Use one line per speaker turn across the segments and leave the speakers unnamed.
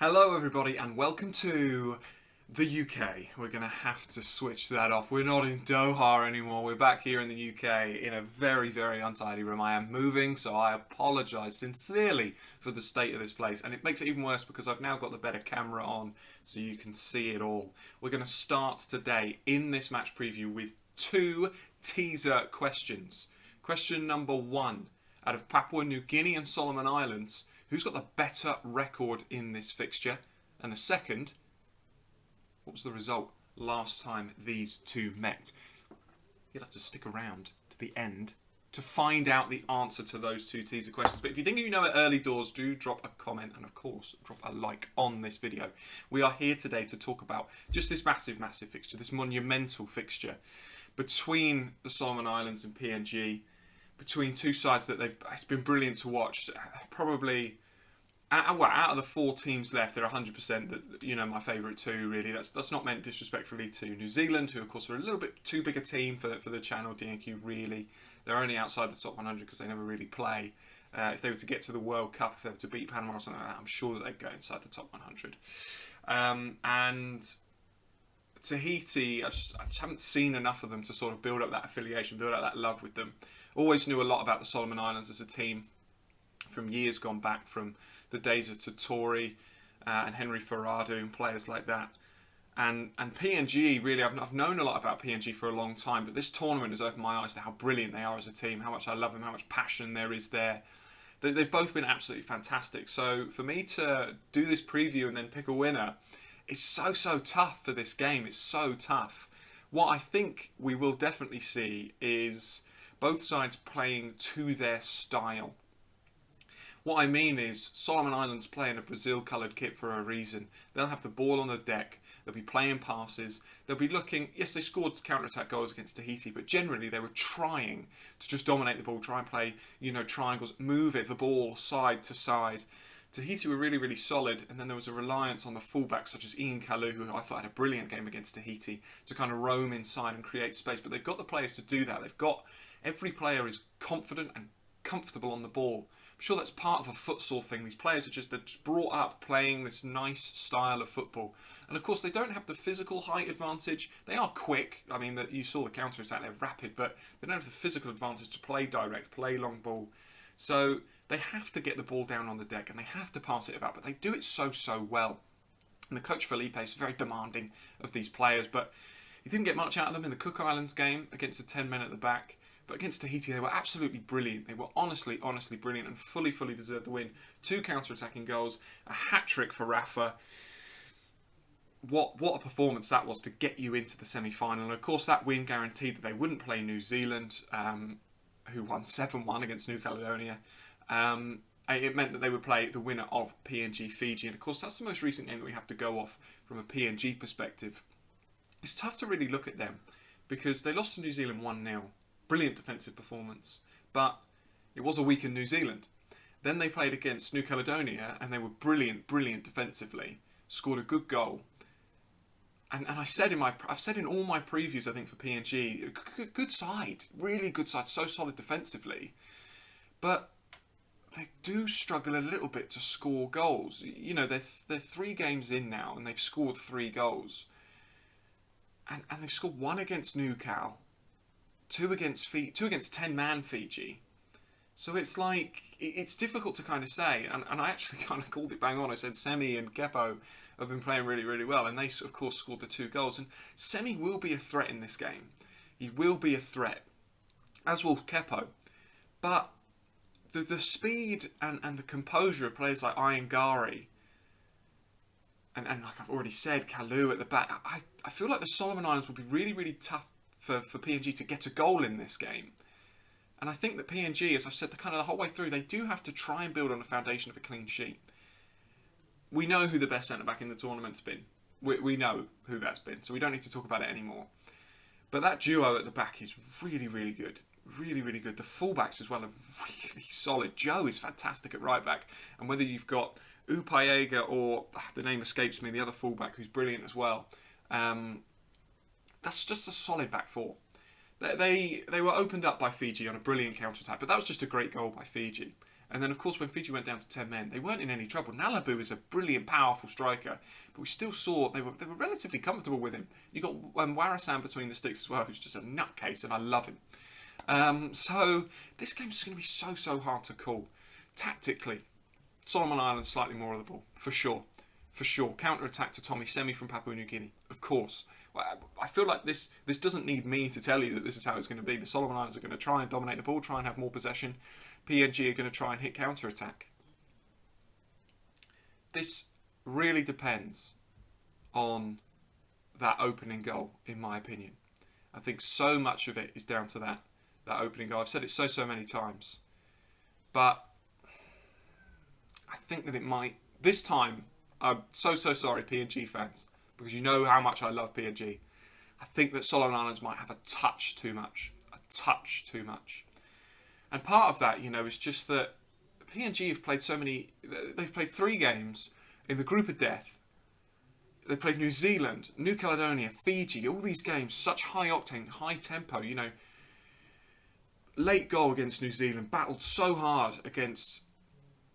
Hello everybody and welcome to the UK. We're going to have to switch that off. We're not in Doha anymore. We're back here in the UK in a very, very untidy room. I am moving, so I apologise sincerely for the state of this place. And it makes it even worse because I've now got the better camera on so you can see it all. We're going to start today in this match preview with two teaser questions. Question number one, out of Papua New Guinea and Solomon Islands, who's got the better record in this fixture? And the second, what was the result last time these two met? You'll have to stick around to the end to find out the answer to those two teaser questions. But if you think you know it early doors, do drop a comment and of course drop a like on this video. We are here today to talk about just this massive fixture, this monumental fixture between the Solomon Islands and PNG, between two sides that it's been brilliant to watch. Probably out of the four teams left, they're 100% that, my favourite two, really. That's not meant disrespectfully to New Zealand, who of course are a little bit too big a team for the channel DNQ, really. They're only outside the top 100 because they never really play. If they were to get to the World Cup, if they were to beat Panama or something like that, I'm sure that they'd go inside the top 100. And Tahiti, I just haven't seen enough of them to sort of build up that affiliation, build up that love with them. Always knew a lot about the Solomon Islands as a team from years gone back, from the days of Totori and Henry Ferrado and players like that. And PNG, really, I've known a lot about PNG for a long time, but this tournament has opened my eyes to how brilliant they are as a team, how much I love them, how much passion there is there. They've both been absolutely fantastic. So for me to do this preview and then pick a winner, it's so tough for this game. It's so tough. What I think we will definitely see is both sides playing to their style. What I mean is Solomon Islands playing a Brazil-coloured kit for a reason. They'll have the ball on the deck. They'll be playing passes. They'll be looking... Yes, they scored counter-attack goals against Tahiti, but generally they were trying to just dominate the ball, try and play, triangles, move it, the ball side to side. Tahiti were really solid, and then there was a reliance on the fullbacks such as Ian Kalu, who I thought had a brilliant game against Tahiti, to kind of roam inside and create space. But they've got the players to do that. Every player is confident and comfortable on the ball. I'm sure that's part of a futsal thing. These players they're just brought up playing this nice style of football. And of course, they don't have the physical height advantage. They are quick. I mean, you saw the counter-attack, they're rapid, but they don't have the physical advantage to play direct, play long ball. So they have to get the ball down on the deck and they have to pass it about, but they do it so well. And the coach Felipe is very demanding of these players, but he didn't get much out of them in the Cook Islands game against the 10 men at the back. But against Tahiti, they were absolutely brilliant. They were honestly brilliant and fully deserved the win. 2 counter-attacking goals, a hat-trick for Rafa. What a performance that was to get you into the semi-final. And of course, that win guaranteed that they wouldn't play New Zealand, who won 7-1 against New Caledonia. It meant that they would play the winner of PNG Fiji. And of course, that's the most recent game that we have to go off from a PNG perspective. It's tough to really look at them because they lost to New Zealand 1-0. Brilliant defensive performance, but it was a weakened New Zealand. Then they played against New Caledonia and they were brilliant defensively, scored a good goal. And I've said in all my previews, I think, for PNG, good side, really good side, so solid defensively. But they do struggle a little bit to score goals. They're 3 games in now and they've scored 3 goals. And they've scored 1 against New Cal, 2 against 10-man Fiji. So it's like, it's difficult to kind of say. And I actually kind of called it bang on. I said Semi and Kepo have been playing really well. And they, of course, scored the 2 goals. And Semi will be a threat in this game. He will be a threat, as will Kepo. But the speed and the composure of players like Iangari, and like I've already said, Kalu at the back, I feel like the Solomon Islands will be really tough for PNG to get a goal in this game. And I think that PNG, as I've said, the whole way through, they do have to try and build on the foundation of a clean sheet. We know who the best centre-back in the tournament's been. We know who that's been, so we don't need to talk about it anymore. But that duo at the back is really good. Really good. The fullbacks as well are really solid. Joe is fantastic at right back. And whether you've got Upayega or, the name escapes me, the other fullback who's brilliant as well, that's just a solid back four. They were opened up by Fiji on a brilliant counter-attack, but that was just a great goal by Fiji. And then, of course, when Fiji went down to 10 men, they weren't in any trouble. Nalabu is a brilliant, powerful striker, but we still saw they were relatively comfortable with him. You got Warasan between the sticks as well, who's just a nutcase, and I love him. So this game's just going to be so hard to call. Tactically, Solomon Islands slightly more of the ball, for sure. For sure. Counter-attack to Tommy Semi from Papua New Guinea, of course. I feel like this doesn't need me to tell you that this is how it's going to be. The Solomon Islands are going to try and dominate the ball, try and have more possession. PNG are going to try and hit counter-attack. This really depends on that opening goal, in my opinion. I think so much of it is down to that opening goal. I've said it so many times. But I think that it might... This time, I'm so sorry, PNG fans, because you know how much I love PNG. I think that Solomon Islands might have a touch too much. And part of that, is just that PNG have played they've played 3 games in the group of death. They played New Zealand, New Caledonia, Fiji, all these games, such high octane, high tempo, Late goal against New Zealand, battled so hard against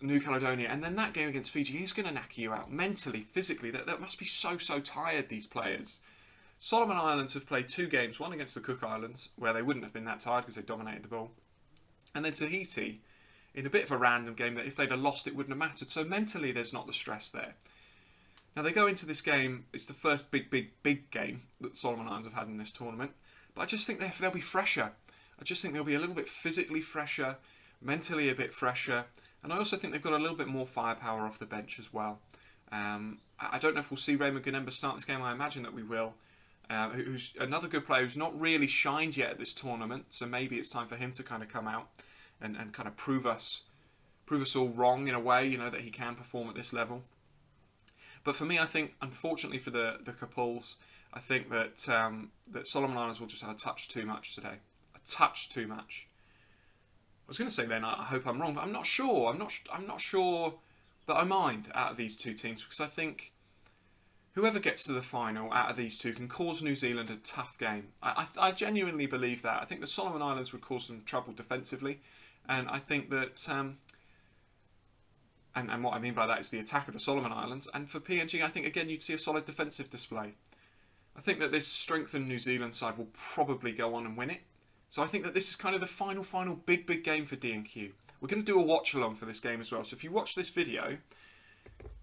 New Caledonia, and then that game against Fiji, he's going to knacker you out mentally, physically. That must be so tired, these players. Solomon Islands have played 2 games, one against the Cook Islands, where they wouldn't have been that tired because they dominated the ball, and then Tahiti in a bit of a random game that if they'd have lost it wouldn't have mattered. So mentally there's not the stress there. Now they go into this game, it's the first big game that Solomon Islands have had in this tournament, but I just think they'll be fresher. I just think they'll be a little bit physically fresher, mentally a bit fresher, and I also think they've got a little bit more firepower off the bench as well. I don't know if we'll see Raymond Ganemba start this game. I imagine that we will. Who's another good player who's not really shined yet at this tournament, so maybe it's time for him to kind of come out and kind of prove us all wrong in a way, that he can perform at this level. But for me, I think, unfortunately for the Kapuls, I think that that Solomon Islands will just have a touch too much today. A touch too much. I was going to say then, I hope I'm wrong, but I'm not sure. I'm not sure that I mind out of these 2 teams, because I think whoever gets to the final out of these 2 can cause New Zealand a tough game. I genuinely believe that. I think the Solomon Islands would cause them trouble defensively, and I think that... And what I mean by that is the attack of the Solomon Islands. And for PNG, I think, again, you'd see a solid defensive display. I think that this strengthened New Zealand side will probably go on and win it. So I think that this is kind of the final big game for D&Q. We're going to do a watch-along for this game as well. So if you watch this video,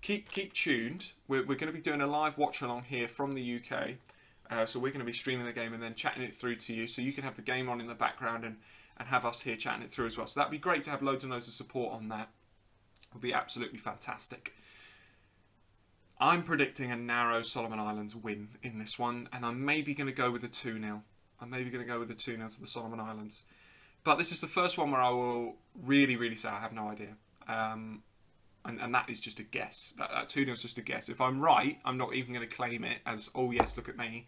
keep tuned. We're going to be doing a live watch-along here from the UK. So we're going to be streaming the game and then chatting it through to you. So you can have the game on in the background and have us here chatting it through as well. So that'd be great to have loads and loads of support on that. Would be absolutely fantastic. I'm predicting a narrow Solomon Islands win in this one, and I'm maybe going to go with a 2-0. I'm maybe going to go with a 2-0 to the Solomon Islands. But this is the first one where I will really say I have no idea. And that is just a guess. That 2-0 is just a guess. If I'm right, I'm not even going to claim it as, oh yes, look at me,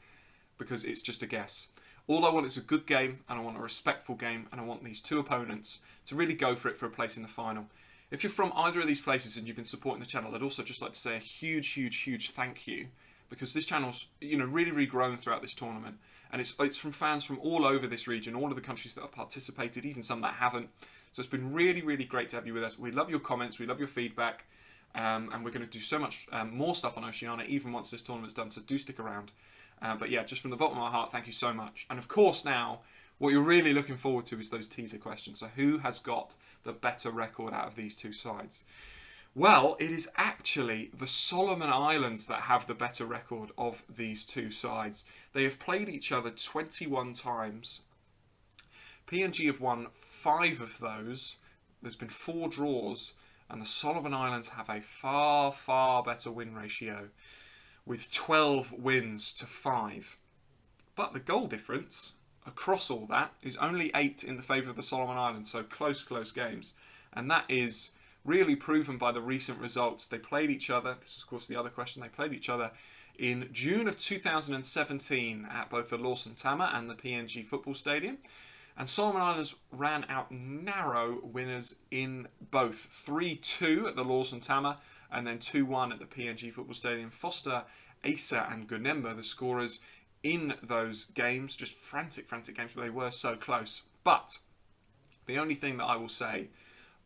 because it's just a guess. All I want is a good game, and I want a respectful game, and I want these 2 opponents to really go for it for a place in the final. If you're from either of these places and you've been supporting the channel, I'd also just like to say a huge thank you, because this channel's really grown throughout this tournament, and it's from fans from all over this region, all of the countries that have participated, even some that haven't. So it's been really great to have you with us. We love your comments, we love your feedback, and we're going to do so much more stuff on Oceania even once this tournament's done. So do stick around. But yeah, just from the bottom of my heart, thank you so much. And of course now, what you're really looking forward to is those teaser questions. So who has got the better record out of these 2 sides? Well, it is actually the Solomon Islands that have the better record of these 2 sides. They have played each other 21 times. PNG have won 5 of those. There's been 4 draws, and the Solomon Islands have a far better win ratio, with 12 wins to 5. But the goal difference across all that is only 8 in the favour of the Solomon Islands, so close games. And that is really proven by the recent results. They played each other, this is of course the other question, they played each other in June of 2017 at both the Lawson Tama and the PNG football stadium. And Solomon Islands ran out narrow winners in both. 3-2 at the Lawson Tama and then 2-1 at the PNG football stadium. Foster, Asa and Gunemba, the scorers in those games. Just frantic games, but they were so close. But the only thing that I will say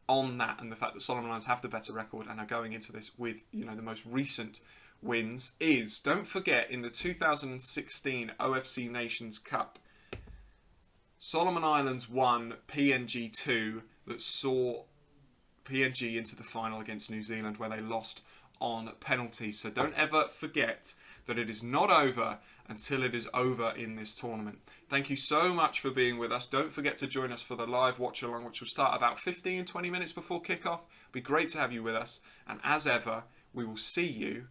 on that and the fact that Solomon Islands have the better record and are going into this with, you know, the most recent wins is, don't forget, in the 2016 OFC Nations Cup, Solomon Islands won PNG 2 that saw PNG into the final against New Zealand, where they lost on penalties. So don't ever forget that it is not over until it is over in this tournament. Thank you so much for being with us. Don't forget to join us for the live watch along, which will start about 15-20 minutes before kickoff. It'll be great to have you with us. And as ever, we will see you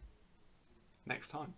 next time.